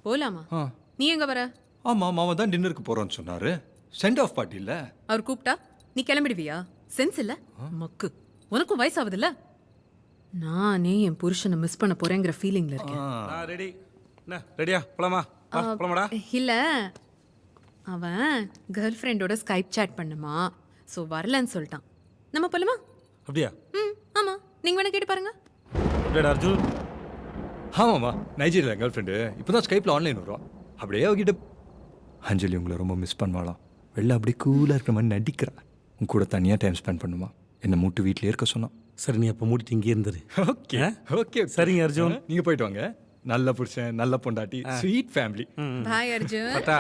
போலாமா? நீ எங்க வர? ஆமா, மாமா தான் டின்னருக்கு போறோம்னு சொன்னாரு. சென்ட் ஆஃப் பார்ட்டி இல்ல. அவர் கூப்பிட்டா நீ கிளம்பிடுவியா? சென்ஸ் இல்ல மக்கு. உனக்கும் வயசாகுதுல்ல. நானே என் புருஷனை மிஸ் பண்ண போறேங்கிற ஃபீலிங்ல இருக்கேன். நான் ரெடி. என்ன ரெடியா? போலாமா? போலாமாடா? இல்ல, அவன் கேர்ள் ஃப்ரெண்டோட ஸ்கைப் சாட் பண்ணுமா, ஸோ வரலன்னு சொல்லிட்டான். நம்ம போலாமா? அப்படியா? ஆமா, நீங்க வேணா கேட்டு பாருங்க. அப்படியாடா அர்ஜுன்? ஆமாம்மா, நைஜீரியா கேர்ள் ஃப்ரெண்டு இப்போதான் ஸ்கைப்பில் ஆன்லைன் வரும். அப்படியே அவகிட்ட அஞ்சலி உங்களை ரொம்ப மிஸ் பண்ணுவாளாம். வெளில அப்படியே கூலாக இருக்கிற மாதிரி நடிக்கிறா. உன் கூட தனியாக டைம் ஸ்பெண்ட் பண்ணுமா. என்னை மூட்டு வீட்டிலே இருக்க சொன்னான். சரி, நீ அப்போ மூடிட்டு இங்கே இருந்துரு. ஓகே ஓகே சரிங்க அர்ஜுன். நீங்கள் போயிட்டு வாங்க. நல்ல புருஷன், நல்ல பொண்டாட்டி, ஸ்வீட் ஃபேமிலி. பாய் அர்ஜுன். பட்டா.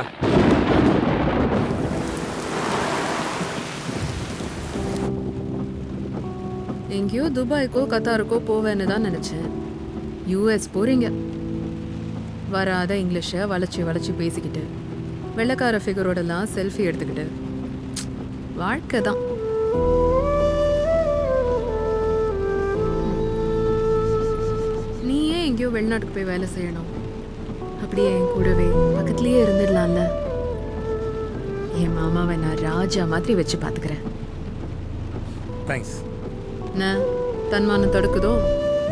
எங்கேயோ துபாய்க்கோ கத்தாருக்கோ போவேன்னு தான் நினைச்சேன். யூஎஸ் போறீங்க. வராத இங்கிலீஷை வளைச்சி வளைச்சி பேசிக்கிட்டு, வெள்ளைக்கார ஃபிகரோடலாம் செல்ஃபி எடுத்துக்கிட்டு, வாழ்க்கை தான். நீயே எங்கேயோ வெளிநாட்டுக்கு போய் வேலை செய்யணும். அப்படியே என் கூடவே பக்கத்துலயே இருந்துடலாம்ல. என் மாமாவை நான் ராஜா மாதிரி வச்சு பார்த்துக்கிறேன். தேங்க்ஸ். என்ன தன்மானம் தடுக்குதோ?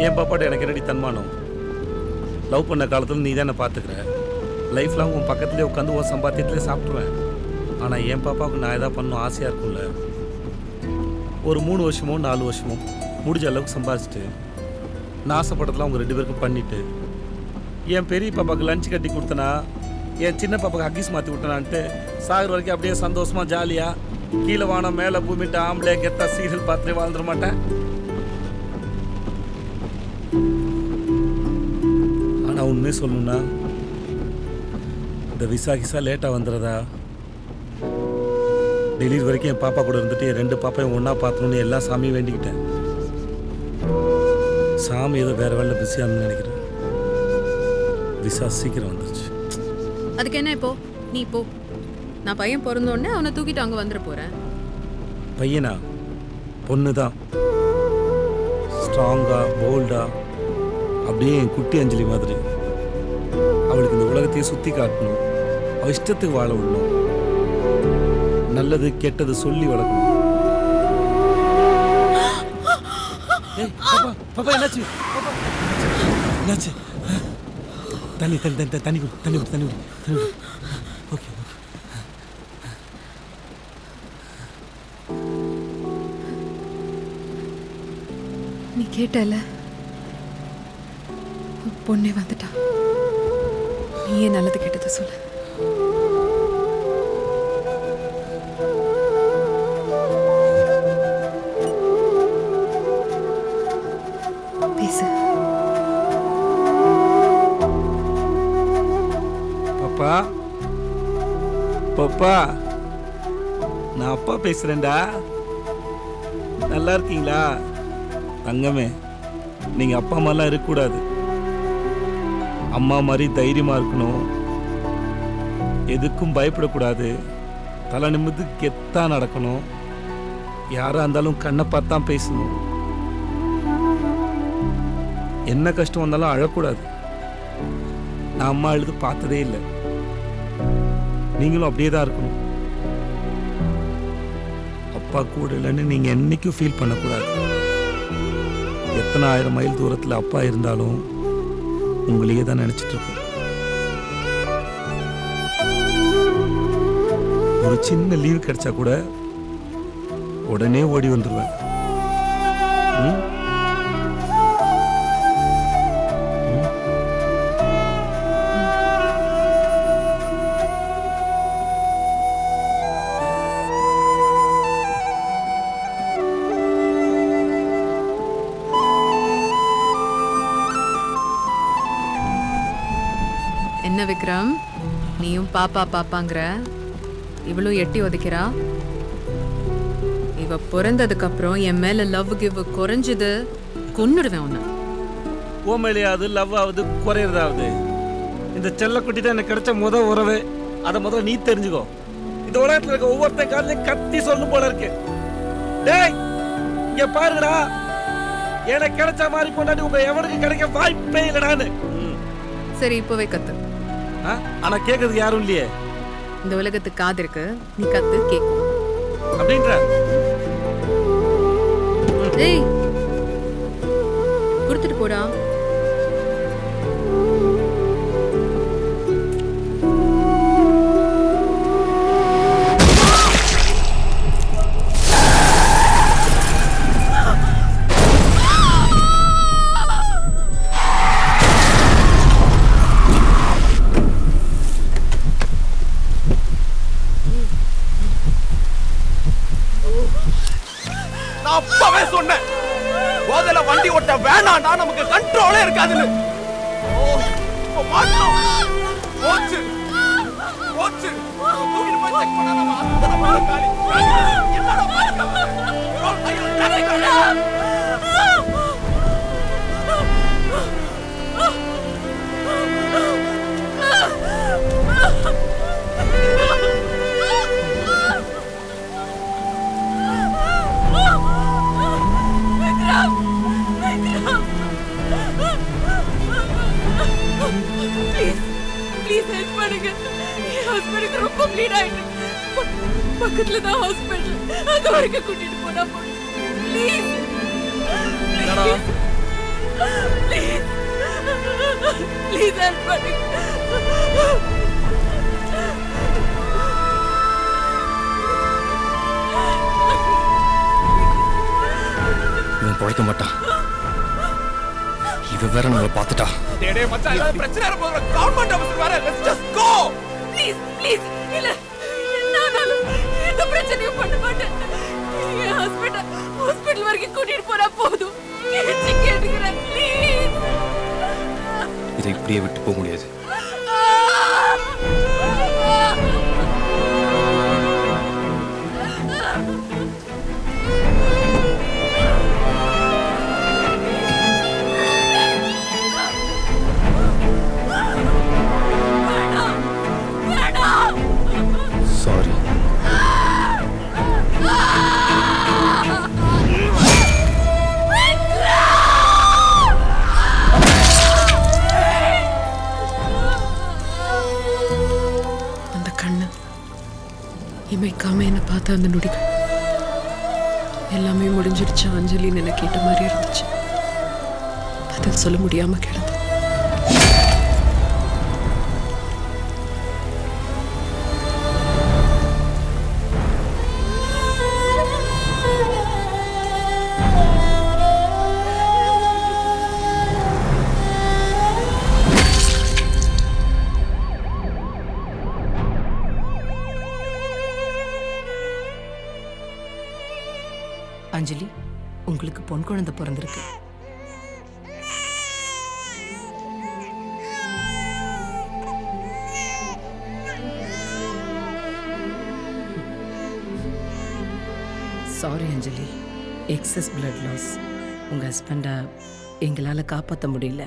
என் பாப்பாட்ட எனக்கு என்னடி தன்மானம்? லவ் பண்ண காலத்தில் நீ தானே பார்த்துக்கிற. லைஃப் லாங் உன் பக்கத்துலேயே உட்காந்து உன் சம்பாத்தியத்துலேயே சாப்பிட்ருவேன். ஆனால் என் பாப்பாவுக்கு நான் எதாவது பண்ணணும் ஆசையாக இருக்கும்ல. ஒரு 3 வருஷமோ 4 வருஷமோ முடிஞ்ச அளவுக்கு சம்பாதிச்சுட்டு நான் ஆசைப்பட்டதெல்லாம் உங்கள் 2 பேருக்கும் பண்ணிவிட்டு, என் பெரிய பாப்பாவுக்கு லஞ்ச் கட்டி கொடுத்தனா, என் சின்ன பாப்பாவுக்கு ஹக்கீஸ் மாற்றி விட்டனான்ட்டு சாகிற வரைக்கும் அப்படியே சந்தோஷமாக ஜாலியாக கீழே வானம் மேலே பூமிட்டு ஆம்பளை கெத்தா சீரியல் பார்த்துட்டு வாழ்ந்துட மாட்டேன். ஆனால் உண்மையே சொல்லணும்னா, இந்த விசா கிசா லேட்டாக வந்துடுறதா, டெலிவரி வரைக்கும் என் பாப்பா கூட இருந்துட்டு என் 2 பாப்பையும் ஒன்றா பார்த்துணுன்னு எல்லா சாமியும் வேண்டிக்கிட்டேன். சாமி ஏதோ வேறு வேலை பிஸியாகனு நினைக்கிறேன். விசா சீக்கிரம் வந்துருச்சு. அதுக்கு என்ன இப்போ? நீ போ. நான் பையன் பிறந்தோடனே அவனை தூக்கிட்டு அங்கே வந்துட போகிறேன். பையனா? பொண்ணு தான். ஸ்ட்ராங்காக போல்டாக, அப்படியே என் குட்டி அஞ்சலி மாதிரி. அவளுக்கு இந்த உலகத்தையே சுற்றி காட்டணும். அவள் இஷ்டத்துக்கு வாழ விடணும். நல்லது கெட்டது சொல்லி வளர்க்கணும். பாப்பா என்னாச்சு? என்னாச்சு? தண்ணி தண்ணி தண்ணி தண்ணி குடி தண்ணி குடி தண்ணி குடி தண்ணி குடி. Okay okay. நீ கேட்டல, பொண்ணே வந்துட்டா. நீயே நல்லது கேட்டதை சொல்லு. பேசு. பாப்பா பாப்பா, நான் அப்பா பேசுறேன்டா. நல்லா இருக்கீங்களா? தங்கமே, நீங்க அப்பா அம்மாலாம் இருக்கக்கூடாது. அம்மா மாதிரி தைரியமா இருக்கணும். எதுக்கும் பயப்படக்கூடாது. தலை நிமிர்ந்து கெத்தா நடக்கணும். யாரா இருந்தாலும் கண்ணை பார்த்தான் பேசணும். என்ன கஷ்டம் வந்தாலும் அழக்கூடாது. நான் அம்மா அழுது பார்த்ததே இல்லை. நீங்களும் அப்படியே தான் இருக்கணும். அப்பா கூட இல்லைன்னு நீங்க என்னைக்கும் ஃபீல் பண்ணக்கூடாது. எத்தனை 1000 மைல் தூரத்தில் அப்பா இருந்தாலும் உங்களையே தான் நினைச்சிட்டு இருப்பேன். ஒரு சின்ன லீவ் கிடைச்சா கூட உடனே ஓடி வந்துடுவேன். என்ன விக்ரம், நீயும் பாப்பா பாப்பாங்கிற, இவளும் எட்டி உதைக்கிறா. இவ பிறந்ததுக்கு அப்புறம் என் மேல லவ் கிவ் குறைஞ்சது, கொன்னுடுவேன் உன்னை. ஓ மேலேயாவது லவ் ஆகுது குறையிறதாவது. இந்த செல்லக்குட்டி தான் எனக்கு கிடைச்ச உறவு. அதை முதல்ல நீ தெரிஞ்சுக்கோ. இந்த உலகத்துல இருக்க ஒவ்வொருத்தன் காலையும் கத்தி சொல்லும் போல இருக்கு. டேய் இங்க பாருங்கடா, எனக்கு கிடைச்ச மாதிரி கொண்டாடி உங்க எவனுக்கு கிடைக்க வாய்ப்பே இல்லடான்னு. சரி, இப்போவே கத்து. ஆனா கேட்கறதுக்கு யாரும் இல்லையே இந்த உலகத்துக்கு காது இருக்கு, நீ கத்து கேட்கும். அப்படின்ற டேய் கொடுத்துட்டு போடா. நான் அப்பவே சொன்னேன் போதல வண்டி ஓட்ட வேணாம்டா, நமக்கு கண்ட்ரோலே இருக்காதுன்னு. இப்போ மாட்டோம். போச்சு போச்சு. தூக்கிட்டு போய் செக் பண்ணா நம்ம அத்தனை பேரும் காலி. என்னடா மாட்டோம்? ஐயோ டேரக்டா. ப்ளீஸ் ஹெல்ப் பண்ணுங்க. என் ஹஸ்பண்டுக்கு ரொம்ப ப்ளீட் ஆயிட்டு பக்கத்துல தான் ஹாஸ்பிட்டல், அங்க வரைக்கும் கூட்டிட்டு போனா போதும். ப்ளீஸ் ப்ளீஸ் ப்ளீஸ் ஹெல்ப் பண்ணுங்க. இவன் பொழைக்க மாட்டான். இவன் வேற நம்மளை பார்த்துட்டா. டேய் மச்சான், ஏதாவது பிரச்சனை இருப்போம். கவர்மெண்ட் ஆபீஸ் வேற. Let's just go. Please please இல்ல, என்னாலும் எந்த பிரச்சனையும் பண்ண மாட்டேன். என் ஹஸ்பண்ட் ஹாஸ்பிட்டல் வரைக்கும் கூட்டிட்டு போனா போதும். கேட்டுக்கிறேன் ப்ளீஸ். இதை இப்படியே விட்டு போக முடியாது. சாரி. அந்த கண்ணு இமைக்காம என்ன பார்த்த அந்த நொடிகள் எல்லாமே முடிஞ்சிடுச்சு அஞ்சலின்னு என்ன கேட்ட மாதிரி இருந்துச்சு. பதில் சொல்ல முடியாம கிடந்து. அஞ்சலி, உங்களுக்கு பொன் குழந்தை பிறந்திருக்கு. சாரி அஞ்சலி, எக்ஸஸ் பிளட் லாஸ். உங்க ஹஸ்பண்டை எங்களால் காப்பாற்ற முடியல.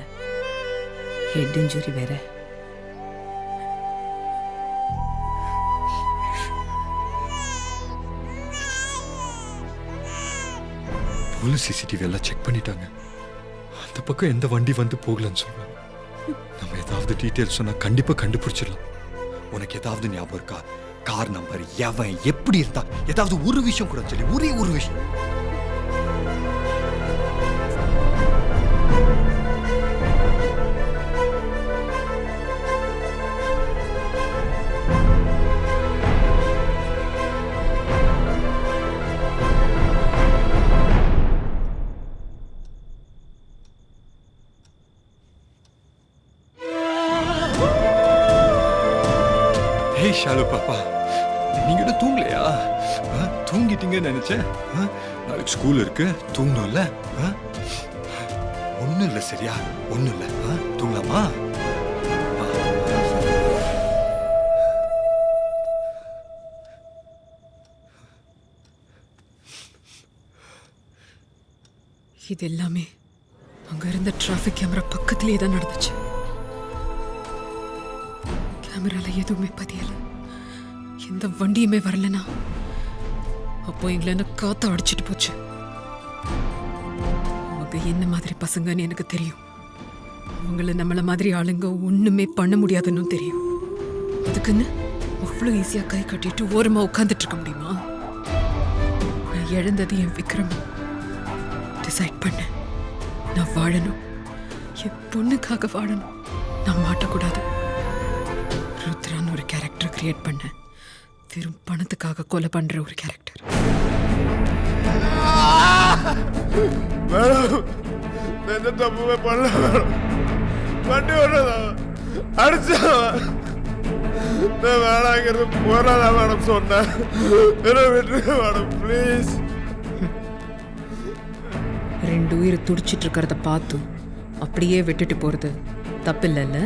ஹெட் இன்ஜுரி வேற. போலீஸ் சிசிடிவி எல்லாம் செக் பண்ணிட்டாங்க. அந்த பக்கம் எந்த வண்டி வந்து போகலன்னு சொல்றாங்க. நம்ம ஏதாவது டீட்டெயில்ஸ் சொன்னா கண்டிப்பா கண்டுபிடிச்சிடலாம். உனக்கு ஏதாவது ஞாபகம் இருக்கா? கார் நம்பர், எவன், எப்படி இருந்தா, ஏதாவது ஒரு விஷயம் கூட சொல்லி, ஒரே ஒரு விஷயம். ஷாலு பாப்பா, நீங்க இன்னும் தூங்கலையா? தூங்கிட்டீங்கன்னு நினைச்சேன். நாளைக்கு ஸ்கூல் இருக்கு, தூங்கணும்ல. ஒன்னும் இல்லை, சரியா? ஒன்னும் இல்லை. தூங்கலாமா? இது எல்லாமே அங்க இருந்த டிராஃபிக் கேமரா பக்கத்திலேயே தான் நடந்துச்சு. கேமரால எதுவுமே பதியல, எந்த வண்டியுமே வரலனா அப்போ எங்களை என்ன காத்த அடிச்சிட்டு போச்சு. அவங்க என்ன மாதிரி பசங்கன்னு எனக்கு தெரியும். அவங்கள நம்மள மாதிரி ஆளுங்க ஒண்ணுமே பண்ண முடியாதுன்னு தெரியும். அதுக்குன்னு அவ்வளோ ஈஸியா கை கட்டிட்டு ஓரமா உட்காந்துட்டு இருக்க முடியுமா? நான் இழந்தது என் விக்ரம். டிசைட் பண்ணேன், நான் வாழணும், என் பொண்ணுக்காக வாழணும், நான் மாட்டக்கூடாது. ருத்ரான்னு ஒரு கேரக்டர் கிரியேட் பண்ணேன். வெறும் பணத்துக்காக கொலை பண்ற ஒரு கேரக்டர். மேடம் எந்த தப்புமே பண்ணல மேடம். வண்டி ஓடுறதா அடிச்சா நான் வேணாங்கிறது போறாதா மேடம் சொன்னேன். விட்டுருங்க மேடம் ப்ளீஸ். 2 உயிர் துடிச்சிட்டு இருக்கிறத பார்த்தும் அப்படியே விட்டுட்டு போறது தப்பில்லைல்ல?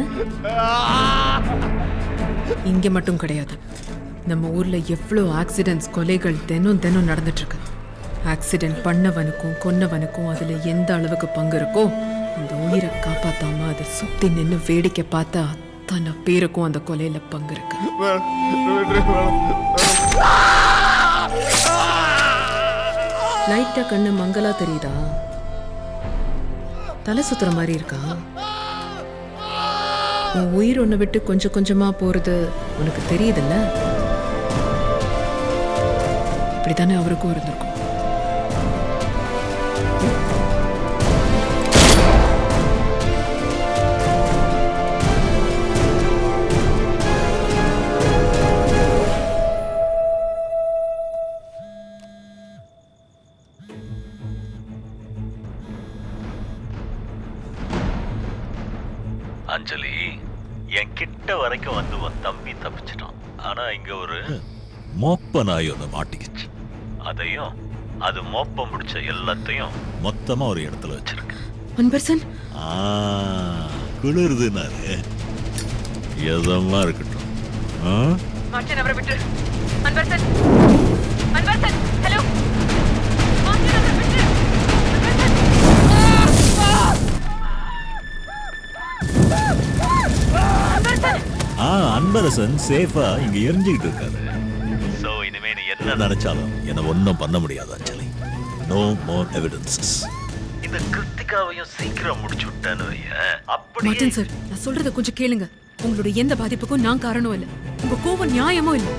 இங்க மட்டும் கிடையாது, நம்ம ஊர்ல எவ்வளோ ஆக்சிடென்ட்ஸ், கொலைகள் தினம் நடந்துட்டு இருக்கு. ஆக்சிடென்ட் பண்ணவனுக்கும் கொன்னவனுக்கும் அதுல எந்த அளவுக்கு பங்கு இருக்கோ, அந்த உயிரை காப்பாத்தாம அதை சுத்தி நின்று வேடிக்கை பார்த்தா அத்தனை பேருக்கும் அந்த கொலையில பங்கு இருக்கு. லைட்டா கண்ணு மங்களா தெரியுதா? தலை சுத்துற மாதிரி இருக்கா? உன் உயிர் ஒன்றை விட்டு கொஞ்சம் கொஞ்சமா போறது உனக்கு தெரியுதுல்ல? இப்படித்தானே அவருக்கும் இருந்திருக்கும். அஞ்சலி, என் கிட்ட வரைக்கும் வந்து உன் தம்பி தப்பிச்சிட்டான். ஆனா இங்க ஒரு மோப்ப நாய் ஒன்று மாட்டிக்கிச்சு. அதையும் அது மோப்பம் முடிச்ச எல்லாத்தையும் மொத்தமா ஒரு இடத்துல வச்சிருக்கு. அன்பரசன், குளிருதுனாரு எதமா இருக்கட்டும். மார்ட்டின் அவரை விட்டு. அன்பரசன், அன்பரசன், ஹலோ. மார்ட்டின் அவரை விட்டு. அன்பரசன் சேஃபா இங்க எரிஞ்சுக்கிட்டு இருக்காரு. சோ இனிமே நீ என்ன நினைச்சாலும் என்ன ஒன்னும் பண்ண முடியாது அஞ்சலி. No more evidences. இந்த கிருத்திகாவையும் சீக்கிரம் முடிச்சு விட்டேன்னு மார்ட்டின் சார், நான் சொல்றத கொஞ்சம் கேளுங்க. உங்களோட எந்த பாதிப்புக்கும் நான் காரணம் இல்லை. உங்க கோபம் நியாயமோ இல்லை.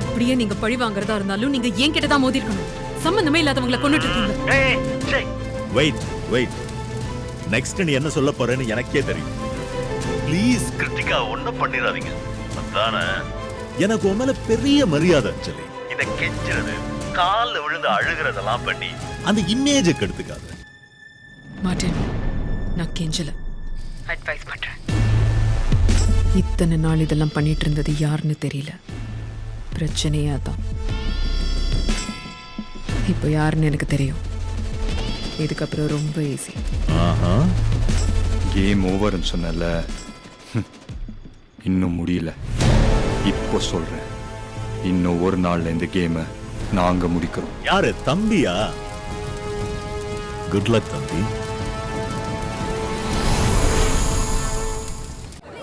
அப்படியே நீங்க பழி வாங்குறதா இருந்தாலும் நீங்க ஏன் கிட்ட தான் மோதி இருக்கணும். சம்பந்தமே இல்லாதவங்களை கொண்டுட்டு இருக்கீங்க. வெயிட் வெயிட், நெக்ஸ்ட் நீ என்ன சொல்ல போறேன்னு எனக்கே தெரியும். ப்ளீஸ் கிருத்திகா ஒன்னும் பண்ணிடாதீங்க. அதானே எனக்கு உன் மேல பெரிய மரியாதை அஞ்சலி. இத கெஞ்சுறது, கால்ல விழுந்து அழுகிறதெல்லாம் பண்ணி அந்த இமேஜை கெடுத்துக்காத. மார்ட்டின், நான் கெஞ்சல, அட்வைஸ் பண்றேன். இத்தனை நாள் இதெல்லாம் பண்ணிட்டு இருந்தது யாருன்னு தெரியல. பிரச்சனையா தான். இப்போ யாருன்னு எனக்கு தெரியும். இதுக்கப்புறம் ரொம்ப ஈஸி. கேம் ஓவர்னு சொன்னல, இன்னும் முடியல. இப்போ சொல்றேன், இன்னும் ஒரு நாள்ல இந்த கேமை நாங்க முடிக்கிறோம். யாரு தம்பியா? குட் லக் தம்பி.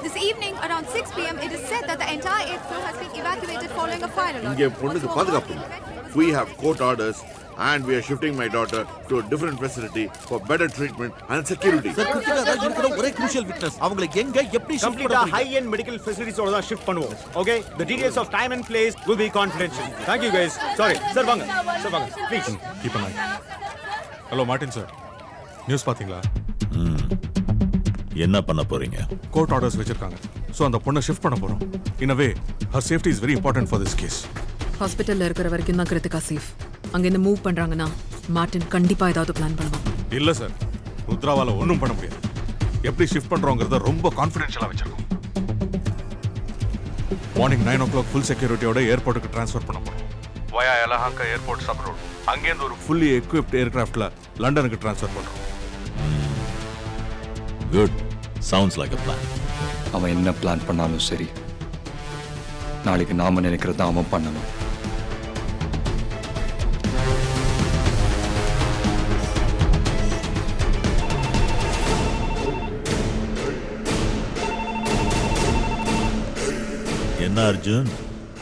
This evening around 6 p.m. it is said that the entire 8th floor has been evacuated following a fire alarm. இங்கே பொண்ணுக்கு பாதுகாப்பு இல்லை. We have court orders and we are shifting my daughter to a different facility for better treatment and security. Sir, Kiruthika தான் இருக்கிற ஒரே crucial witness. அவங்களை எங்க எப்படி ஷிஃப்ட் பண்ண போறீங்க? ஹை எண்ட் மெடிக்கல் ஃபெசிலிட்டிஸோட தான் ஷிஃப்ட் பண்ணுவோம். Okay, the details of time and place will be confidential. Thank you guys. Sorry. Sir வாங்க. சார் வாங்க. Please. Keep an eye. Hello Martin sir, news பாத்தீங்களா? என்ன பண்ண போறீங்க? கோர்ட் ஆர்டர்ஸ் வச்சிருக்காங்க. ஸோ அந்த பொண்ணை ஷிஃப்ட் பண்ண போறோம். In a way her safety is very important for this case. ஹாஸ்பிட்டல்ல இருக்கிற வரைக்கும் தான் கிருத்திகா சேஃப். அங்கிருந்து மூவ் பண்றாங்கன்னா மார்ட்டின் கண்டிப்பா ஏதாவது பிளான் பண்ணுவான். இல்ல சார், ருத்ராவால ஒன்றும் பண்ண முடியாது. எப்படி ஷிஃப்ட் பண்றோங்கிறத ரொம்ப கான்ஃபிடென்ஷியலா வச்சிருக்கோம். மார்னிங் 9 o'clock ஃபுல் செக்யூரிட்டியோட ஏர்போர்ட்டுக்கு ட்ரான்ஸ்ஃபர் பண்ண போறோம். வயா எலஹாங்கா ஏர்போர்ட் சப் ரோட். அங்கேருந்து ஒரு ஃபுல்லி எக்விப்ட் ஏர்கிராஃப்ட்ல லண்டனுக்கு ட்ரான்ஸ்ஃபர் பண்றோம். Good, sounds like a plan. அவன் என்ன பிளான் பண்ணாலும் சரி, நாளைக்கு நாம நினைக்கிறத அவன் பண்ணணும். என்ன அர்ஜுன்?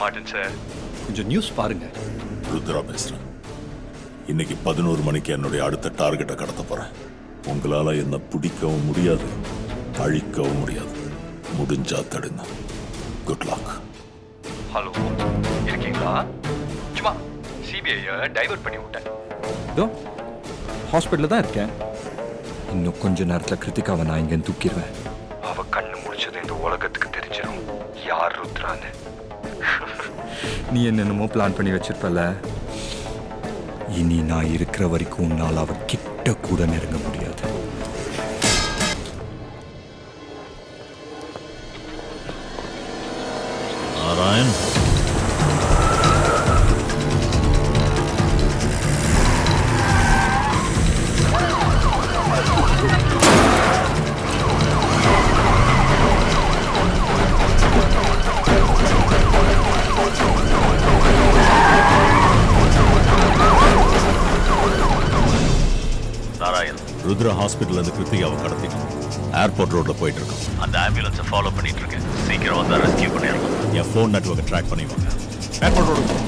மார்ட்டின் சார், கொஞ்சம் நியூஸ் பாருங்க. ருத்ரா பேசுறேன். இன்னைக்கு 11 மணிக்கு என்னுடைய அடுத்த டார்கெட்டை கடத்த போறேன். உங்களால என்ன பிடிக்கவும் முடியாது, அழிக்கவும் முடியாது. முடிஞ்சா தடுங்க. Good luck. ஹலோ, இருக்கீங்களா? சும்மா சிபிஐயை டைவர்ட் பண்ணி விட்டேன். இதோ ஹாஸ்பிட்டலில் தான் இருக்கேன். இன்னும் கொஞ்ச நேரத்தில் கிருத்திகாவை நான் இங்கே தூக்கிடுவேன். அவள் கண்ணு முடிச்சது இந்த உலகத்துக்கு தெரிஞ்சிடும் யார் ருத்ரான்னு. நீ என்னென்னமோ பிளான் பண்ணி வச்சிருப்பல. இனி நான் இருக்கிற வரைக்கும் உன்னால் அவ கிட்ட கூட நெருங்க முடியாது. நாராயண், நாராயண், ருத்ரா ஹாஸ்பிட்டல் இருந்து கிருத்திகாவை கடத்திட்டோம். ஏர்போர்ட் ரோட்ல போயிட்டு இருக்கோம். அந்த ஆம்புலன்ஸை ஃபாலோ பண்ணிட்டு இருக்கேன். சீக்கிரம் வந்து ரெஸ்கியூ பண்ணிடலாம். என் ஃபோன் நெட்வொர்க்கை ட்ராக் பண்ணிவாங்க. Airport road.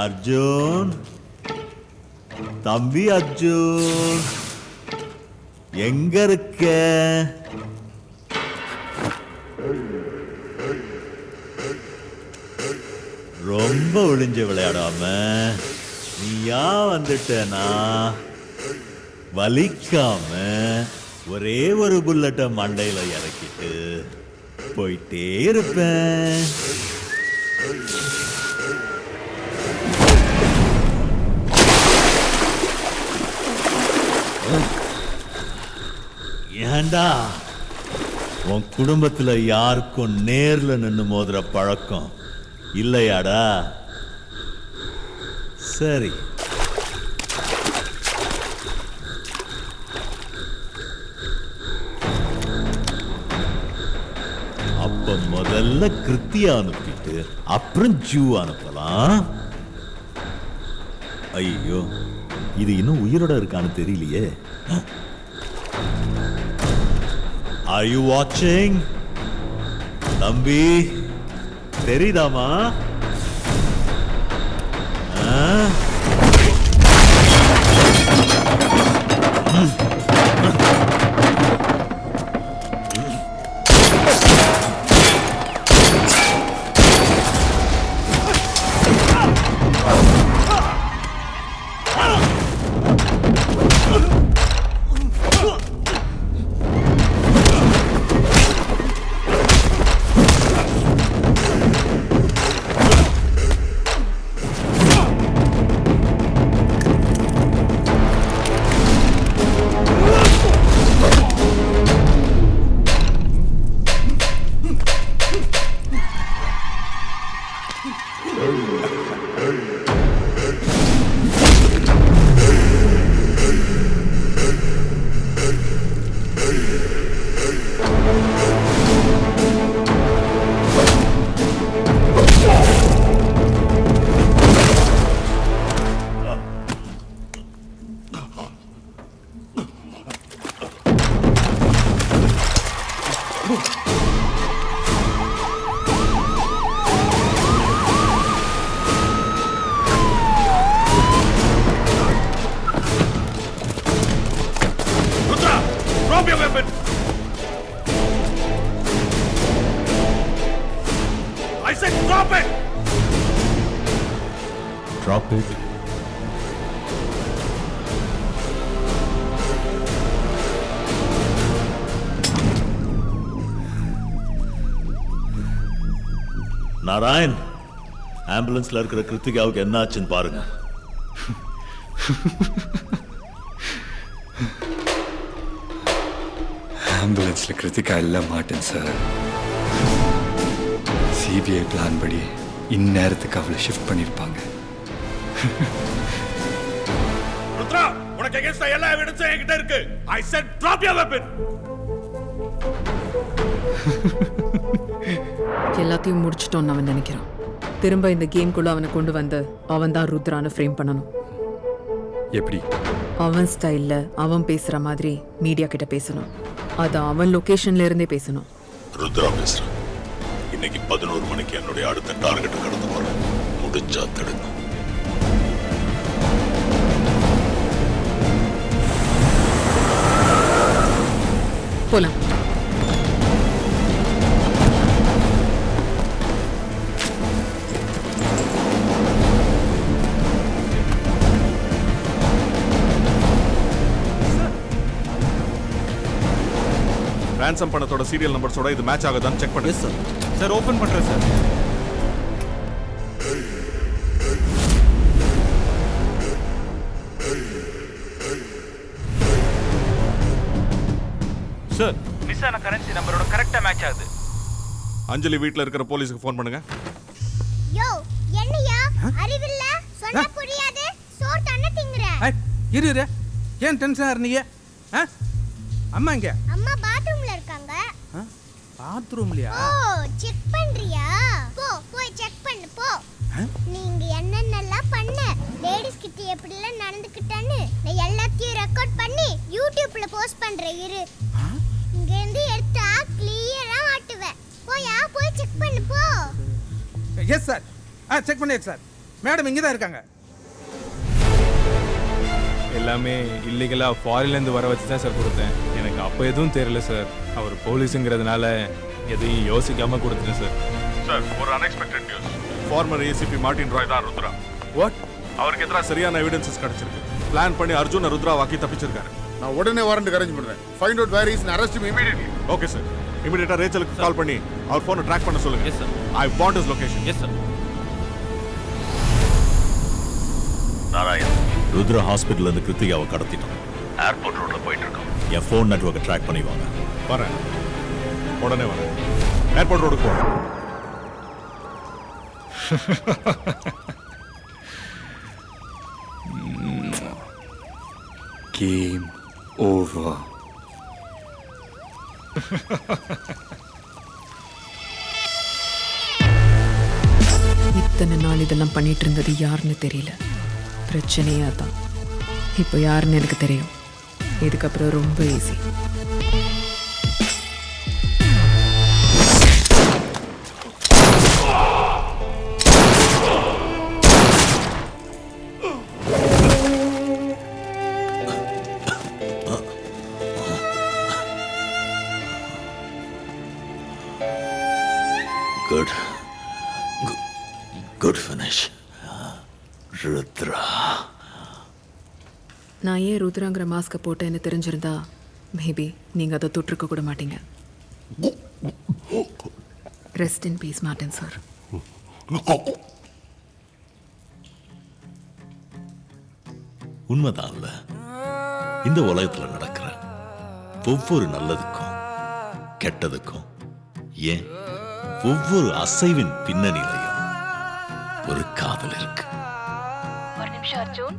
அர்ஜுன், தம்பி அர்ஜுன், எங்க இருக்க? ரொம்ப ஒளிஞ்சு விளையாடாம நீயா வந்துட்டனா வலிக்காம ஒரே ஒரு புல்லட்ட மண்டையில இறக்கிட்டு போயிட்டே இருப்பேன். ஏண்டா உன் குடும்பத்துல யாருக்கும் நேர்ல நின்னு மோதுற பழக்கம் இல்லையாடா? சரி, அப்ப முதல்ல கிருத்தியா அனுப்பிட்டு அப்புறம் ஜூ அனுப்பலாம். ஐயோ, இது இன்னும் உயிரோட இருக்கான்னு தெரியலையே. Are you watching? தம்பி, தெரியுதாமா? Rudra, drop your weapon. I said drop it. Drop it. Narayan, ஆம்புலன்ஸ்ல இருக்கிற கிருத்திகாவுக்கு என்ன ஆச்சுன்னு பாருங்க. ஆம்புலன்ஸ்ல கிருத்திகா இல்ல மாட்டேன் சார். சிபிஐ பிளான் படி இந்நேரத்துக்கு அவளை ஷிஃப்ட் பண்ணிருப்பாங்க. ருத்ரா, உனக்கு அகைன்ஸ்ட் எல்லா எவிடன்ஸும் என்கிட்ட இருக்கு. I said drop your weapon. எல்லாத்தையும் முடிச்சிட்டோம்னு அவன் நினைக்கிறான். திரும்ப இந்த கேம்குள்ள அவனை கொண்டு வந்து அவன் தான் ருத்ரான்னு ஃப்ரேம் பண்ணணும். எப்படி? அவன் ஸ்டைல்ல அவன் பேசுற மாதிரி மீடியா கிட்ட பேசணும். அது அவன் லொகேஷன்ல இருந்தே பேசணும். ருத்ரா பேசுறேன். இன்னைக்கு 11 மணிக்கு என்னுடைய அடுத்த டார்கெட் கடந்து போறேன். முடிஞ்சா தடுங்க. போலாம். ransom பணத்தோட சீரியல் நம்பர்ஸோட இது மேட்ச் ஆகுதான்னு செக் பண்ணுங்க. சார் சார் ஓபன் பண்றேன் சார். சார் மிஸ் ஆன கரன்சி நம்பரோட கரெக்ட்டா மேட்ச் ஆகுது. அஞ்சலி வீட்ல இருக்கிற போலீஸ்க்கு ஃபோன் பண்ணுங்க. யோ என்னையா அறிவில்ல சொன்னா புரியாது சோறு தண்ணி திங்கற. இரு இரு, ஏன் டென்ஷனா இருந்தீங்க? அம்மா எங்க? அம்மா பாத்ரூம்ல இருக்காங்க. பாத்ரூம்லயா? ஓ செக் பண்றியா? போய் செக் பண்ணு போ. நீங்க என்னென்னலாம் பண்ண, லேடிஸ் கிட்ட எப்படிலாம் நடந்துக்கிட்டேன்னு நான் எல்லாத்தையும் ரெக்கார்ட் பண்ணி யூடியூப்ல போஸ்ட் பண்றேன். இரு, இங்க இருந்து எடுத்தா கிளியரா மாட்டுவேன். போய் செக் பண்ணு போ. Yes sir. செக் பண்ணியாச்சு சார். மேடம் இங்க தான் இருக்காங்க. எல்லாமே இல்லீகலாக ஃபாரின்லேருந்து வர வச்சு தான் சார் கொடுத்தேன். எனக்கு அப்போ எதுவும் தெரியல சார். அவர் போலீஸுங்கிறதுனால எதையும் யோசிக்காமல் கொடுத்துட்டேன் சார். சார் ஒரு unexpected news. Former ACP Martin Roy தான் ருத்ரா. வாட்? அவருக்கு எதிராக சரியான எவிடன்சஸ் கிடைச்சிருக்கு. பிளான் பண்ணி அர்ஜுன் ருத்ரா வாக்கி தப்பிச்சிருக்காரு. நான் உடனே வாரண்ட் அரேஞ்ச் பண்றேன். Find out where is and arrest him immediately. Okay sir. இமிடியேட்டா ரேச்சலுக்கு கால் பண்ணி அவர் ஃபோனை ட்ராக் பண்ண சொல்லுங்க. Yes sir. I want his location. Yes sir. Narayan, Rudra ஹாஸ்பிட்டல்ல இருந்து கிருத்திகாவை கடத்திட்டோம். ஏர்போர்ட் ரோட்ல போயிட்டு இருக்கோம். என் ஃபோன் நெட்வொர்க்கை ட்ராக் பண்ணி வாங்க. வரேன், உடனே வரேன். ஏர்போர்ட் ரோடுக்கு போறேன். Game over. இத்தனை நாள் இதெல்லாம் பண்ணிட்டு இருந்தது யாருன்னு தெரியல. பிரச்சனையே அதான். இப்போ யாருன்னு எனக்கு தெரியும். இதுக்கப்புறம் ரொம்ப easy. Good. Good finish. Rudra. நான் ஏன் ருத்ராங்கிற மாஸ்கை போட்டேன்னு தெரிஞ்சிருந்தா மேபி நீங்கள் அதை தொட்டிருக்க கூட மாட்டீங்க. Rest in peace Martin sir. உண்மைதான்ல, இந்த உலகத்துல நடக்கிற ஒவ்வொரு நல்லதுக்கும் கெட்டதுக்கும், ஏன் ஒவ்வொரு அசைவின் பின்னணியிலையும் ஒரு காதல் இருக்கு. ஒரு நிமிஷம் அர்ஜுன்.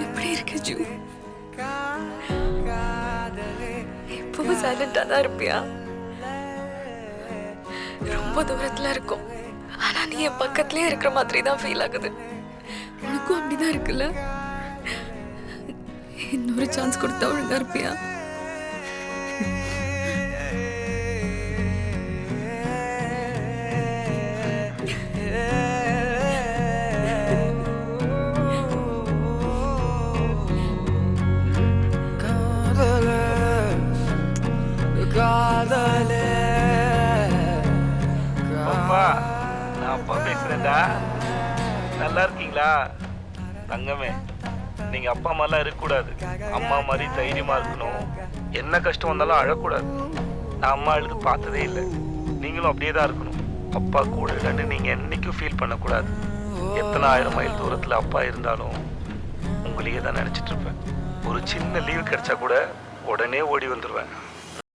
எப்படி இருக்கு ஜூ? எப்பவும் சைலண்டா தான் இருப்பியா? ரொம்ப தூரத்துல இருக்கும். ஆனா நீ என் பக்கத்துலயே இருக்கிற மாதிரி தான் ஃபீல் ஆகுது. உனக்கும் அப்படிதான் இருக்குல்ல? இன்னொரு சான்ஸ் கொடுத்தா ஒழுங்கா இருப்பியா? அப்பா, நான் அப்பா பேசுறேன்டா. நல்லா இருக்கீங்களா தங்கமே? நீங்க அப்பா மாதிரிலாம் இருக்கக்கூடாது. அம்மா மாதிரி தைரியமா இருக்கணும். என்ன கஷ்டம் வந்தாலும் அழக்கூடாது. நான் அம்மா அழுது பார்த்ததே இல்லை. நீங்களும் அப்படியே தான் இருக்கணும். அப்பா கூட இல்லைன்னு நீங்க என்னைக்கும் ஃபீல் பண்ணக்கூடாது. எத்தனை 1000 மைல் தூரத்துல அப்பா இருந்தாலும் உங்களையே தான் நினைச்சிட்டு இருப்பேன். ஒரு சின்ன லீவு கிடைச்சா கூட உடனே ஓடி வந்துடுவேன்.